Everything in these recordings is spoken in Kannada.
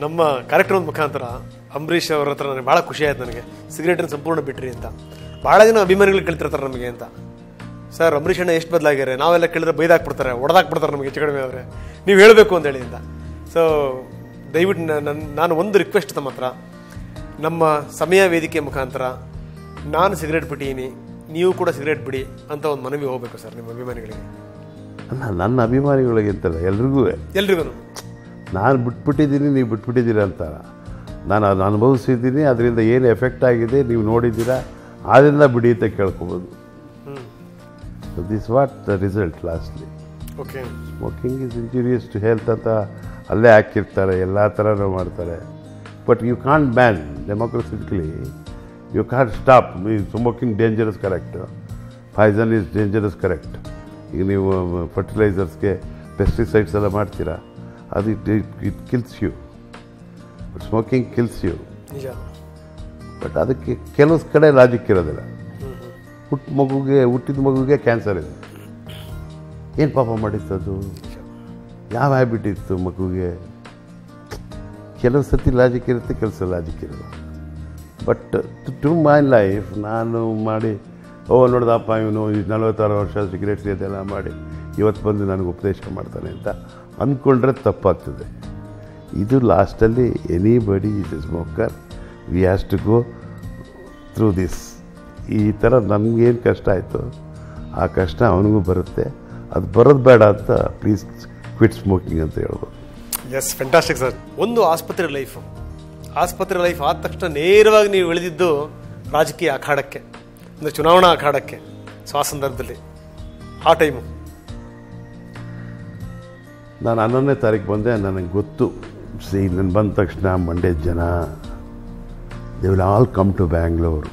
ನಮ್ಮ ಕಾರ್ಯಕ್ರಮದ ಮುಖಾಂತರ ಅಂಬರೀಷ್ ಅವರ ಹತ್ರ ನನಗೆ ಭಾಳ ಖುಷಿ ಆಯ್ತು. ನನಗೆ ಸಿಗರೇಟನ್ನು ಸಂಪೂರ್ಣ ಬಿಟ್ರಿ ಅಂತ ಭಾಳ ಜನ ಅಭಿಮಾನಿಗಳು ಕೇಳ್ತಿರ್ತಾರೆ ನಮಗೆ ಅಂತ. ಸರ್ ಅಂಬರೀಷ್ ಅಣ್ಣ ಎಷ್ಟು ಬದಲಾಗ್ಯಾರೆ, ನಾವೆಲ್ಲ ಕೇಳಿದ್ರೆ ಬೈದಾಕ್ಬಿಡ್ತಾರೆ, ಹೊಡೆದಾಕ್ಬಿಡ್ತಾರೆ ನಮಗೆ ಹೆಚ್ಚು ಕಡಿಮೆ ಅವರೇ, ನೀವು ಹೇಳಬೇಕು ಅಂತೇಳಿ ಅಂತ. ಸೊ ದಯವಿಟ್ಟು ನಾನು ಒಂದು ರಿಕ್ವೆಸ್ಟ್ ತಮ್ಮ ಹತ್ರ, ನಮ್ಮ ಸಮಯ ವೇದಿಕೆ ಮುಖಾಂತರ ನಾನು ಸಿಗರೇಟ್ ಬಿಟ್ಟಿದ್ದೀನಿ, ನೀವು ಕೂಡ ಸಿಗರೇಟ್ ಬಿಡಿ ಅಂತ ಒಂದು ಮನವಿ ಹೋಗಬೇಕು ಸರ್ ನಿಮ್ಮ ಅಭಿಮಾನಿಗಳಿಗೆ. ಅಲ್ಲ, ನನ್ನ ಅಭಿಮಾನಿಗಳಿಗೆ ಅಂತಲ್ಲ, ಎಲ್ರಿಗೂ ನಾನು ಬಿಟ್ಬಿಟ್ಟಿದ್ದೀನಿ, ನೀವು ಬಿಟ್ಬಿಟ್ಟಿದ್ದೀರ ಅಂತ. ನಾನು ಅದನ್ನು ಅನುಭವಿಸಿದ್ದೀನಿ, ಅದರಿಂದ ಏನು ಎಫೆಕ್ಟ್ ಆಗಿದೆ ನೀವು ನೋಡಿದ್ದೀರಾ, ಆದ್ದರಿಂದ ಬಿಡಿ ಅಂತ ಕೇಳ್ಕೊಬೋದು. This what the result lastly. Okay, smoking is injurious to health ಅಂತ ಅಲ್ಲೇ ಹಾಕಿರ್ತಾರೆ, ಎಲ್ಲ ಥರನೂ ಮಾಡ್ತಾರೆ. But you can't ban democratically, you can't stop. Smoking dangerous, correct. Poison is dangerous, correct. ಈಗ ನೀವು ಫರ್ಟಿಲೈಸರ್ಸ್ಗೆ ಪೆಸ್ಟಿಸೈಡ್ಸ್ ಎಲ್ಲ ಮಾಡ್ತೀರಾ, ಅದು it kills you. But smoking kills you. But ಅದಕ್ಕೆ ಕೆಲವು ಕಡೆ ಲಾಜಿಕ್ ಇರೋದಿಲ್ಲ. ಹುಟ್ಟಿದ ಮಗುಗೆ ಕ್ಯಾನ್ಸರ್ ಇದೆ, ಏನು ಪಾಪ ಮಾಡಿತ್ತದು, ಯಾವ ಹ್ಯಾಬಿಟ್ ಇತ್ತು ಮಗುಗೆ. ಕೆಲವು ಸತಿ ಲಾಜಿಕ್ ಇರುತ್ತೆ, ಕೆಲಸ ಲಾಜಿಕ್ ಇರಲ್ಲ. ಬಟ್ ಟು ಮೈ ಲೈಫ್ ನಾನು ಮಾಡಿ ನೋಡ್ದಪ್ಪ ಇವನು 46 ವರ್ಷ ಸಿಗರೇಟ್ ಸೇದೆಲ್ಲ ಮಾಡಿ ಇವತ್ತು ಬಂದು ನನಗೆ ಉಪದೇಶ ಮಾಡ್ತಾನೆ ಅಂತ ಅಂದ್ಕೊಂಡ್ರೆ ತಪ್ಪಾಗ್ತದೆ. ಇದು ಲಾಸ್ಟಲ್ಲಿ anybody is a smoker, we has to go through this. ಈ ಥರ ನಮಗೇನು ಕಷ್ಟ ಆಯಿತು ಆ ಕಷ್ಟ ಅವನಿಗೂ ಬರುತ್ತೆ. ಅದು ಬರೋದು ಬೇಡ ಅಂತ ಪ್ಲೀಸ್ ಕ್ವಿಟ್ ಸ್ಮೋಕಿಂಗ್ ಅಂತ ಹೇಳ್ಬೋದು. Yes, fantastic sir. ಒಂದು ಆಸ್ಪತ್ರೆ ಲೈಫ್ ಆದ ತಕ್ಷಣ ನೇರವಾಗಿ ನೀವು ಇಳಿದಿದ್ದು ರಾಜಕೀಯ ಅಖಾಡಕ್ಕೆ, ಅಂದರೆ ಚುನಾವಣಾ ಅಖಾಡಕ್ಕೆ. ಸೊ ಆ ಸಂದರ್ಭದಲ್ಲಿ ಆ ಟೈಮು ನಾನು 11ನೇ ತಾರೀಕು ಬಂದೆ. ನನಗೆ ಗೊತ್ತು, ನಾನು ಬಂದ ತಕ್ಷಣ ಮಂಡ್ಯ ಜನ they will all come to Bangalore.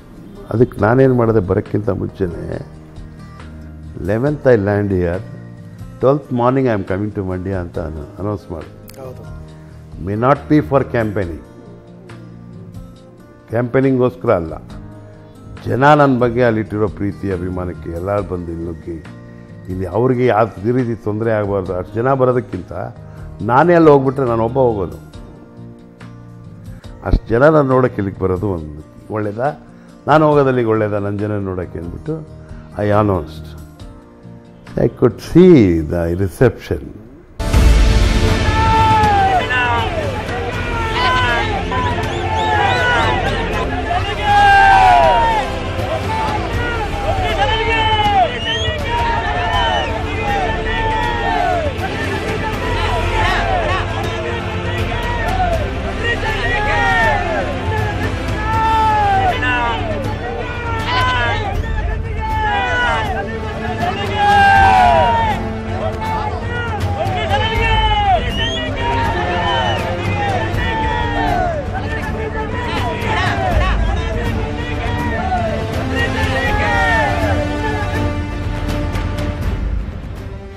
ಅದಕ್ಕೆ ನಾನೇನು ಮಾಡಿದೆ, ಬರೋಕ್ಕಿಂತ ಮುಂಚೆನೇ 11th I land here, 12th morning I am coming to Mandya ಅಂತ ಅನೌನ್ಸ್ ಮಾಡಿ. ಮೇ ನಾಟ್ ಬಿ ಫಾರ್ ಕ್ಯಾಂಪೇನಿಂಗೋಸ್ಕರ ಅಲ್ಲ, ಜನ ನನ್ನ ಬಗ್ಗೆ ಅಲ್ಲಿಟ್ಟಿರೋ ಪ್ರೀತಿ ಅಭಿಮಾನಕ್ಕೆ ಎಲ್ಲರೂ ಬಂದು ಇಲ್ಲಿ ಇಲ್ಲಿ ಅವ್ರಿಗೆ ಯಾವ ರೀತಿ ತೊಂದರೆ ಆಗಬಾರ್ದು. ಅಷ್ಟು ಜನ ಬರೋದಕ್ಕಿಂತ ನಾನೇ ಅಲ್ಲಿ ಹೋಗ್ಬಿಟ್ರೆ ನಾನು ಒಬ್ಬ ಹೋಗೋದು. ಅಷ್ಟು ಜನ ನಾನು ನೋಡೋಕ್ಕೆ ಇಲ್ಲಿಗೆ ಬರೋದು ಒಂದು ಒಳ್ಳೆಯದಾ, ನಾನು ಹೋಗೋದಲ್ಲಿಗೆ ಒಳ್ಳೆಯದಾ ನನ್ನ ಜನ ನೋಡೋಕ್ಕೆ ಅಂದ್ಬಿಟ್ಟು I announced. I could see the reception.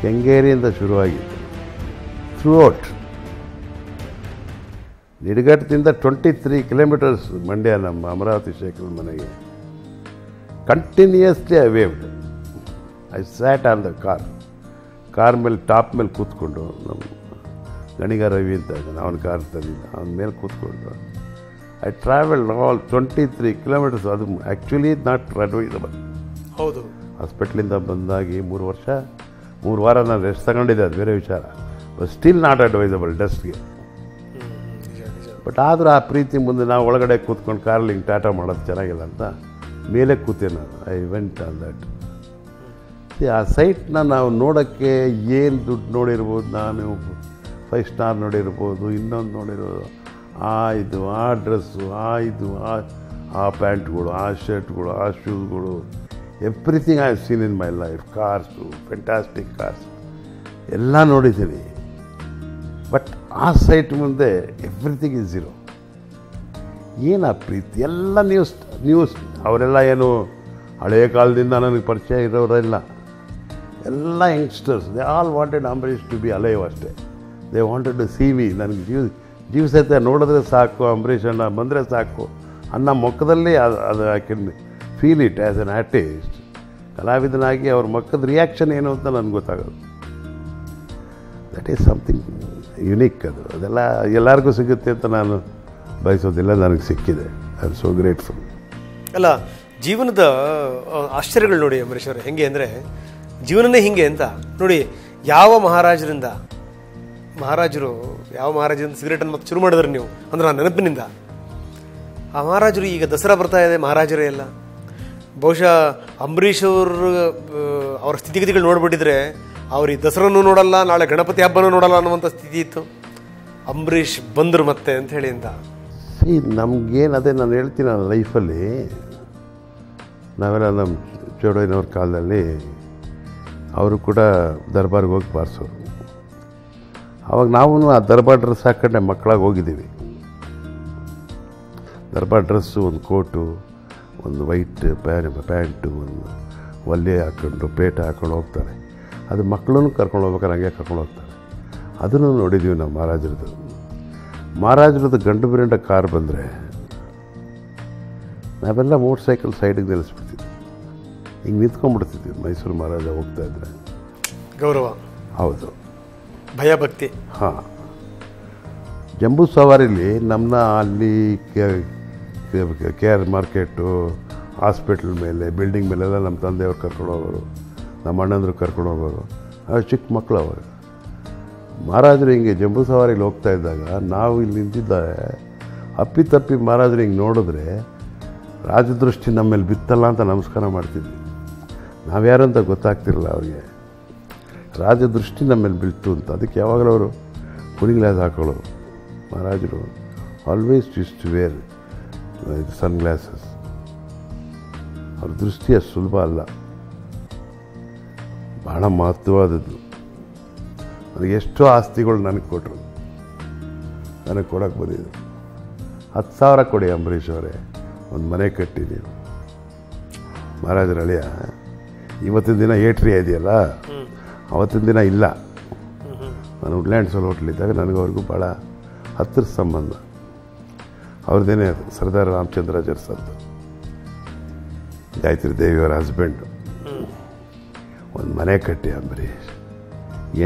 ಕೆಂಗೇರಿಯಿಂದ ಶುರುವಾಗಿತ್ತು. ಥ್ರೂಔಟ್ ನಿಡಘಟ್ಟದಿಂದ 23 ಕಿಲೋಮೀಟರ್ಸ್ ಮಂಡ್ಯ ನಮ್ಮ ಅಮರಾವತಿ ಶೇಖರ್ ಮನೆಗೆ. Continuously I waved. I sat on the car ಮೇಲೆ ಟಾಪ್ ಮೇಲೆ ಕೂತ್ಕೊಂಡು, ನಮ್ಮ ಗಣಿಗ ರವಿ ಅಂತ ಇದ್ದಾನೆ, ಅವನ ಕಾರ್ ತಂದಿದ್ದ, ಅವನ ಮೇಲೆ ಕೂತ್ಕೊಂಡು ಐ ಟ್ರಾವೆಲ್ಡ್ ಆಲ್ 23 ಕಿಲೋಮೀಟರ್ಸ್. ಅದು ಆ್ಯಕ್ಚುಲಿ ನಾಟ್ ಅಡ್ವೈಸಬಲ್. ಹೌದು, ಹಾಸ್ಪಿಟ್ಲಿಂದ ಬಂದಾಗಿ 3 ವಾರ ನಾನು ರೆಸ್ಟ್ ತಗೊಂಡಿದ್ದೆ, ಅದು ಬೇರೆ ವಿಚಾರ. ಬಟ್ ಸ್ಟಿಲ್ ನಾಟ್ ಅಡ್ವೈಸಬಲ್ ಡಸ್ಟ್ಗೆ. ಬಟ್ ಆದರೂ ಆ ಪ್ರೀತಿ ಮುಂದೆ ನಾವು ಒಳಗಡೆ ಕೂತ್ಕೊಂಡು ಕಾರಲ್ಲಿ ಹಿಂಗೆ ಟಾಟಾ ಮಾಡೋದು ಚೆನ್ನಾಗಿಲ್ಲ ಅಂತ ಮೇಲೆ ಕೂತೆ ನಾನು. I went on that. ಆ ಸೈಟ್ನ ನಾವು ನೋಡೋಕ್ಕೆ ಏನು ದುಡ್ಡು ನೋಡಿರ್ಬೋದು, ನಾನು 5 ಸ್ಟಾರ್ ನೋಡಿರ್ಬೋದು, ಇನ್ನೊಂದು ನೋಡಿರೋದು, ಆ ಡ್ರೆಸ್ಸು, ಆ ಪ್ಯಾಂಟ್ಗಳು, ಆ ಶರ್ಟ್ಗಳು, ಆ ಶೂಸ್ಗಳು, everything I have seen in my life. Cars, fantastic cars ಎಲ್ಲ ನೋಡಿದ್ದೀನಿ. ಬಟ್ ಆ ಸೈಟ್ ಮುಂದೆ ಎವ್ರಿಥಿಂಗ್ ಈಸ್ ಝೀರೋ. ಏನು ಆ ಪ್ರೀತಿ, ಎಲ್ಲ ನ್ಯೂಸ್ ಅವರೆಲ್ಲ ಏನು ಹಳೆಯ ಕಾಲದಿಂದ ನನಗೆ ಪರಿಚಯ ಇರೋರೆಲ್ಲ, ಎಲ್ಲ youngsters, they all wanted Ambareesh to be alive ಅಷ್ಟೇ. They wanted to see me. ನನಗೆ ಜೀವ ಸಹಿತ ನೋಡಿದ್ರೆ ಸಾಕು, ಅಂಬರೀಷ್ ಅಣ್ಣ ಬಂದರೆ ಸಾಕು ಅನ್ನೋ ಮುಖದಲ್ಲಿ ಅದು I can feel it as an artist. ಕಲಾವಿದನಾಗಿ ಅವ್ರ ಮುಖದ ರಿಯಾಕ್ಷನ್ ಏನು ಅಂತ ನನಗೆ ಗೊತ್ತಾಗೋದು. ದಟ್ ಈಸ್ ಸಮಥಿಂಗ್ ಯುನೀಕ್ ಅದು. ಅದೆಲ್ಲ ಎಲ್ಲರಿಗೂ ಸಿಗುತ್ತೆ ಅಂತ ನಾನು ಬಯಸೋದಿಲ್ಲ, ನನಗೆ ಸಿಕ್ಕಿದೆ. I am so grateful. ಅಲ್ಲ, ಜೀವನದ ಆಶ್ಚರ್ಯಗಳು ನೋಡಿ ಅಂಬರೀಷ್ ಅವರೇ, ಹೆಂಗೆ ಅಂದರೆ ಜೀವನನೇ ಹಿಂಗೆ ಅಂತ ನೋಡಿ. ಯಾವ ಮಹಾರಾಜರು ಸಿಗರೇಟನ್ನು ಮತ್ತೆ ಶುರು ಮಾಡಿದ್ರಿ ನೀವು ಅಂದ್ರೆ ಆ ನೆನಪಿನಿಂದ, ಆ ಮಹಾರಾಜರು ಈಗ ದಸರಾ ಬರ್ತಾ ಇದೆ, ಮಹಾರಾಜರೇ ಎಲ್ಲ. ಬಹುಶಃ ಅಂಬರೀಷ್ ಅವ್ರ ಸ್ಥಿತಿಗತಿಗಳು ನೋಡ್ಬಿಟ್ಟಿದ್ರೆ ಅವ್ರು ಈ ದಸರಾನೂ ನೋಡಲ್ಲ, ನಾಳೆ ಗಣಪತಿ ಹಬ್ಬನೂ ನೋಡಲ್ಲ ಅನ್ನುವಂಥ ಸ್ಥಿತಿ ಇತ್ತು. ಅಂಬರೀಷ್ ಬಂದರು ಮತ್ತೆ ಅಂತ ಹೇಳಿ ಅಂತ ನಮಗೇನು ಅದೇ ನಾನು ಹೇಳ್ತೀನಿ, ನನ್ನ ಲೈಫಲ್ಲಿ ನಾವೆಲ್ಲ ನಮ್ಮ ಚೋಡಯ್ಯನವ್ರ ಕಾಲದಲ್ಲಿ ಅವರು ಕೂಡ ದರ್ಬಾರ್ಗೆ ಹೋಗಿ ಬಾರಿಸೋರು. ಆವಾಗ ನಾವು ಆ ದರ್ಬಾರ್ ಡ್ರೆಸ್ ಹಾಕೊಂಡೆ ಮಕ್ಕಳಾಗಿ ಹೋಗಿದ್ದೀವಿ. ದರ್ಬಾರ್ ಡ್ರೆಸ್ಸು, ಒಂದು ಕೋಟು, ಒಂದು ವೈಟ್ ಪ್ಯಾಂಟು, ಒಂದು ಒಲ್ಲೆ ಹಾಕ್ಕೊಂಡು ಪೇಟ ಹಾಕ್ಕೊಂಡು ಹೋಗ್ತಾರೆ. ಅದು ಮಕ್ಕಳನ್ನು ಕರ್ಕೊಂಡು ಹೋಗ್ಬೇಕಾದ್ರೆ ಹಂಗೆ ಕರ್ಕೊಂಡು ಹೋಗ್ತಾರೆ. ಅದನ್ನು ನೋಡಿದ್ದೀವಿ ನಾವು. ಮಹಾರಾಜರದ್ದು ಗಂಡು ಬಿರಂಡ ಕಾರ್ ಬಂದರೆ ನಾವೆಲ್ಲ ಮೋಟ್ರ್ ಸೈಕಲ್ ಸೈಡಿಗೆ ನಿಲ್ಲಿಸ್ಬಿಡ್ತಿದ್ವಿ, ಹಿಂಗೆ ನಿಂತ್ಕೊಂಡ್ಬಿಡ್ತಿದ್ವಿ. ಮೈಸೂರು ಮಹಾರಾಜ ಹೋಗ್ತಾ ಇದ್ರೆ ಗೌರವ, ಹೌದು, ಭಯ ಭಕ್ತಿ. ಹಾಂ, ಜಂಬೂ ಸವಾರಿಲಿ ನಮ್ಮನ್ನ ಅಲ್ಲಿ ಕೆ ಆರ್ ಮಾರ್ಕೆಟು, ಹಾಸ್ಪಿಟ್ಲ್ ಮೇಲೆ, ಬಿಲ್ಡಿಂಗ್ ಮೇಲೆಲ್ಲ ನಮ್ಮ ತಂದೆಯವ್ರು ಕರ್ಕೊಂಡು ಹೋಗೋರು, ನಮ್ಮ ಅಣ್ಣಂದ್ರು ಕರ್ಕೊಂಡು ಹೋಗೋರು. ಚಿಕ್ಕ ಮಕ್ಕಳು ಅವಾಗ. ಮಹಾರಾಜರು ಹಿಂಗೆ ಜಂಬೂ ಸವಾರಿಗೆ ಹೋಗ್ತಾ ಇದ್ದಾಗ ನಾವು ಇಲ್ಲಿ ನಿಂತಿದ್ದಾಗ ಅಪ್ಪಿತಪ್ಪಿ ಮಹಾರಾಜರು ಹಿಂಗೆ ನೋಡಿದ್ರೆ ರಾಜದೃಷ್ಟಿ ನಮ್ಮ ಮೇಲೆ ಬಿತ್ತಲ್ಲ ಅಂತ ನಮಸ್ಕಾರ ಮಾಡ್ತಿದ್ವಿ. ನಾವ್ಯಾರು ಅಂತ ಗೊತ್ತಾಗ್ತಿರಲಿಲ್ಲ ಅವ್ರಿಗೆ. ರಾಜದೃಷ್ಟಿ ನಮ್ಮ ಮೇಲೆ ಬೀಳ್ತು ಅಂತ. ಅದಕ್ಕೆ ಯಾವಾಗಲೂ ಅವರು ಕೂಲಿಂಗ್ ಗ್ಲಾಸ್ ಹಾಕೊಳ್ಳೋರು ಮಹಾರಾಜರು. Always use to wear sun glasses. ಅವ್ರ ದೃಷ್ಟಿ ಅಷ್ಟು ಸುಲಭ ಅಲ್ಲ, ಬಹಳ ಮಹತ್ವವಾದದ್ದು. ನನಗೆ ಎಷ್ಟೋ ಆಸ್ತಿಗಳು ನನಗೆ ಕೊಟ್ಟರು, ನನಗೆ ಕೊಡೋಕ್ಕೆ ಬಂದಿದ್ದು. 10,000 ಕೊಡಿ ಅಂಬರೀಷ್ ಅವರೇ, ಒಂದು ಮನೆ ಕಟ್ಟಿದ್ದೀವಿ. ಮಹಾರಾಜರ ಅಳಿಯ ಇವತ್ತಿನ ದಿನ ಏಟ್ರಿ ಇದೆಯಲ್ಲ, ಅವತ್ತಿನ ದಿನ ಇಲ್ಲ. ನಾನು ವುಡ್ಲ್ಯಾಂಡ್ಸಲ್ಲಿ ಹೋಟ್ಲಿದ್ದಾಗ ನನಗವ್ರಿಗೂ ಭಾಳ ಹತ್ತಿರ ಸಂಬಂಧ. ಅವ್ರದ್ದೇನೆ ಸರ್ದಾರ್ ರಾಮಚಂದ್ರಾಜರ್ಸ್ ಅಂತ, ಗಾಯತ್ರಿ ದೇವಿಯವರ ಹಸ್ಬೆಂಡು. ಒಂದು ಮನೆ ಕಟ್ಟಿ ಅಂಬರೀಷ್,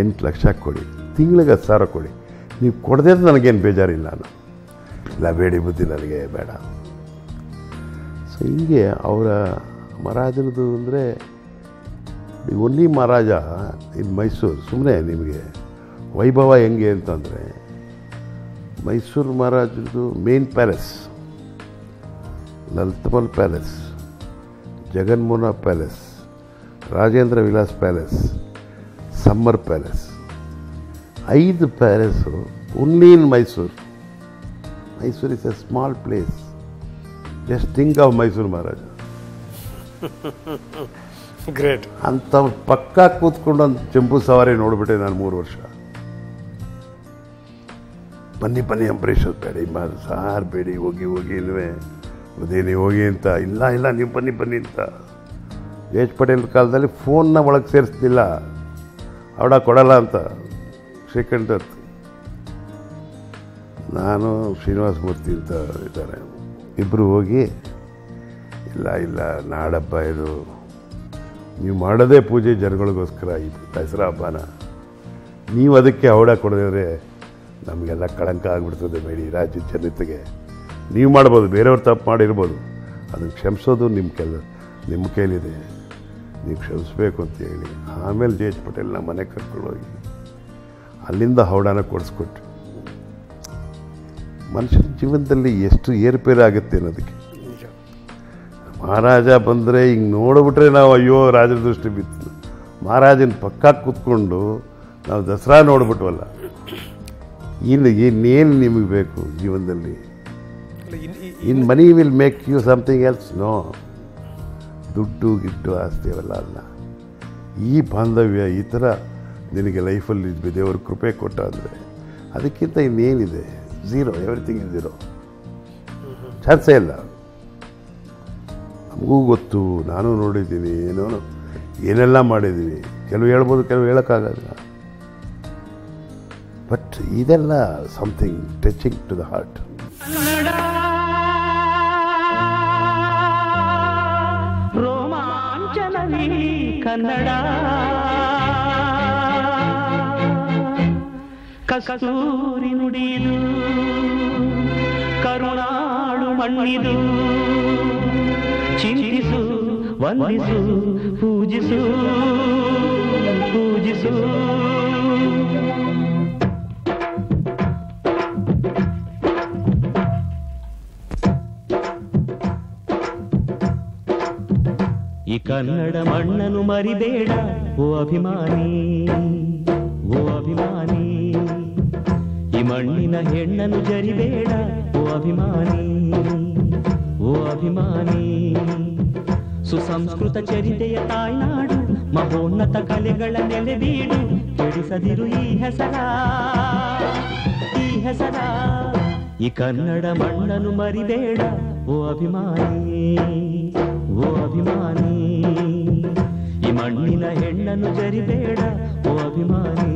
8 ಲಕ್ಷ ಕೊಡಿ, ತಿಂಗಳಿಗೆ 10,000 ಕೊಡಿ. ನೀವು ಕೊಡದೇ ನನಗೇನು ಬೇಜಾರಿಲ್ಲ. ಇಲ್ಲ ಬೇಡಿ ಬುದ್ಧಿ ನನಗೆ ಬೇಡ. ಸೊ ಹೀಗೆ ಅವರ ಮಹಾರಾಜರದು ಅಂದರೆ ಒನ್ಲಿ ಮಹಾರಾಜ ಇನ್ ಮೈಸೂರು. ಸುಮ್ಮನೆ ನಿಮಗೆ ವೈಭವ ಹೆಂಗೆ ಅಂತಂದರೆ, ಮೈಸೂರು ಮಹಾರಾಜರದು main palace Lalitha Mahal palace, Jaganmohan palace, Rajendra Vilas palace, summer palace, 5 palace only in Mysuru. Mysuru is a small place. Just think of Mysuru Maharaja. Great. ಅಂಥವ್ರು ಪಕ್ಕ ಕೂತ್ಕೊಂಡು ಒಂದು ಜಂಬೂ ಸವಾರಿ ನೋಡಿಬಿಟ್ಟೆ ನಾನು 3 ವರ್ಷ. ಬನ್ನಿ ಅಂಬರೀಷ್ ಬೇಡಿ ಸಾರ್ ಬೇಡಿ, ಹೋಗಿ ನೀವು ಹೋಗಿ ಅಂತ. ಇಲ್ಲ ನೀವು ಬನ್ನಿ ಅಂತ. ಎಚ್ ಪಟೇಲ್ ಕಾಲದಲ್ಲಿ ಫೋನ್ನ ಒಳಗೆ ಸೇರಿಸ್ತಿಲ್ಲ, ಅವಡ ಕೊಡಲ್ಲ ಅಂತ. ಶ್ರೀಕಂಠ, ನಾನು ಶ್ರೀನಿವಾಸ ಮೂರ್ತಿ ಅಂತ ಇದ್ದಾರೆ, ಇಬ್ಬರು ಹೋಗಿ ಇಲ್ಲ ನಾಡಬ್ಬ ಇದು, ನೀವು ಮಾಡೋದೇ ಪೂಜೆ ಜನಗಳಿಗೋಸ್ಕರ, ಈ ದಸರಾ ಹಬ್ಬನ ನೀವು ಅದಕ್ಕೆ ಅವಡ ಕೊಡದಿದ್ರೆ ನಮಗೆಲ್ಲ ಕಳಂಕ ಆಗಿಬಿಡ್ತದೆ. ಬೇಡಿ, ರಾಜ್ಯದ ಜನತೆಗೆ ನೀವು ಮಾಡ್ಬೋದು, ಬೇರೆಯವ್ರು ತಪ್ಪು ಮಾಡಿರ್ಬೋದು, ಅದನ್ನು ಕ್ಷಮಿಸೋದು ನಿಮ್ಮ ಕೈಲಿದೆ, ನೀವು ಕ್ಷಮಿಸ್ಬೇಕು ಅಂತ ಹೇಳಿ ಆಮೇಲೆ ಜೆ ಎಚ್ ಪಟೇಲ್ನ ಮನೆಗೆ ಕರ್ಕೊಂಡೋಗಿ ಅಲ್ಲಿಂದ ಹೌಡಾನ ಕೊಡಿಸ್ಕೊಟ್ರು. ಮನುಷ್ಯನ ಜೀವನದಲ್ಲಿ ಎಷ್ಟು ಏರುಪೇರು ಆಗುತ್ತೆ ಅನ್ನೋದಕ್ಕೆ. ಮಹಾರಾಜ ಬಂದರೆ ಹಿಂಗೆ ನೋಡಿಬಿಟ್ರೆ ನಾವು ಅಯ್ಯೋ ರಾಜರ ದೃಷ್ಟಿ ಬಿತ್ತು. ಮಹಾರಾಜನ ಪಕ್ಕ ಕೂತ್ಕೊಂಡು ನಾವು ದಸರಾ ನೋಡ್ಬಿಟ್ವಲ್ಲ, ಇನ್ನೇನು ನಿಮಗೆ ಬೇಕು ಜೀವನದಲ್ಲಿ? In money will make you something else. No, ದುಡ್ಡು ಗಿಡ್ಡು ಆಸ್ತಿ ಅವೆಲ್ಲ ಅಲ್ಲ. ಈ ಬಾಂಧವ್ಯ, ಈ ಥರ ನಿನಗೆ ಲೈಫಲ್ಲಿ ದೇವರು ಕೃಪೆ ಕೊಟ್ಟ ಅಂದರೆ ಅದಕ್ಕಿಂತ ಇನ್ನೇನಿದೆ? Zero, everything is zero. ಚಾನ್ಸೇ ಇಲ್ಲ. ನಮಗೂ ಗೊತ್ತು, ನಾನು ನೋಡಿದ್ದೀನಿ, ಏನೆಲ್ಲ ಮಾಡಿದ್ದೀವಿ. ಕೆಲವು ಹೇಳ್ಬೋದು, ಕೆಲವು ಹೇಳೋಕ್ಕಾಗಲ್ಲ. ಬಟ್ ಇದೆಲ್ಲ something touching to the heart. Kannada ಕಸ್ತೂರಿ ನುಡಿದು ಕರುಣಾಳು ಮಣ್ಣಿದು ಚಿಂತಿಸು ವಂದಿಸು ಪೂಜಿಸು ಪೂಜಿಸು ಈ ಕನ್ನಡ ಮಣ್ಣನ್ನು ಮರಿಬೇಡ ಓ ಅಭಿಮಾನಿ, ಓ ಅಭಿಮಾನಿ. ಈ ಮಣ್ಣಿನ ಹೆಣ್ಣನ್ನು ಜರಿಬೇಡ ಓ ಅಭಿಮಾನಿ, ಓ ಅಭಿಮಾನಿ. ಸುಸಂಸ್ಕೃತ ಚರಿತೆಯ ತಾಯ್ನಾಡು, ಮಹೋನ್ನತ ಕಲೆಗಳ ನೆಲೆಬೀಡು. ಕೆಡಿಸದಿರು ಈ ಹೆಸರ, ಈ ಹೆಸರ. ಈ ಕನ್ನಡ ಮಣ್ಣನ್ನು ಮರಿಬೇಡ ಓ ಅಭಿಮಾನಿ, ಓ ಅಭಿಮಾನಿ. ಈ ಮಣ್ಣಿನ ಹೆಣ್ಣನ್ನು ಜರಿಬೇಡ ಓ ಅಭಿಮಾನಿ,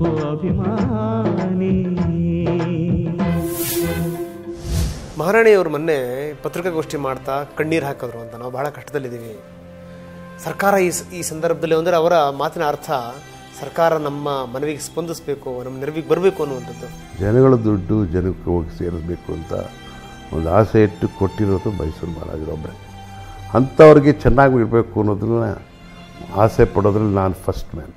ಓ ಅಭಿಮಾನಿ. ಮಹಾರಾಣಿಯವರು ಮೊನ್ನೆ ಪತ್ರಿಕಾಗೋಷ್ಠಿ ಮಾಡ್ತಾ ಕಣ್ಣೀರು ಹಾಕಿದ್ರು ಅಂತ. ನಾವು ಬಹಳ ಕಷ್ಟದಲ್ಲಿದ್ದೀವಿ. ಸರ್ಕಾರ ಈ ಸಂದರ್ಭದಲ್ಲಿ ಅಂದರೆ ಅವರ ಮಾತಿನ ಅರ್ಥ ಸರ್ಕಾರ ನಮ್ಮ ಮನವಿಗೆ ಸ್ಪಂದಿಸಬೇಕು, ನಮ್ಮ ನೆರವಿಗೆ ಬರಬೇಕು ಅನ್ನುವಂಥದ್ದು. ಜನಗಳ ದುಡ್ಡು ಜನಕ್ಕೆ ಹೋಗಿ ಸೇರಿಸಬೇಕು ಅಂತ ಒಂದು ಆಸೆ ಇಟ್ಟು ಕೊಟ್ಟಿರೋದು ಮೈಸೂರು ಮಹಾರಾಜರೊಬ್ಬರೇ. ಅಂಥವ್ರಿಗೆ ಚೆನ್ನಾಗಿ ಇರಬೇಕು ಅನ್ನೋದನ್ನ ಆಸೆ ಪಡೋದ್ರಲ್ಲಿ ನಾನು ಫಸ್ಟ್ ಮ್ಯಾನ್.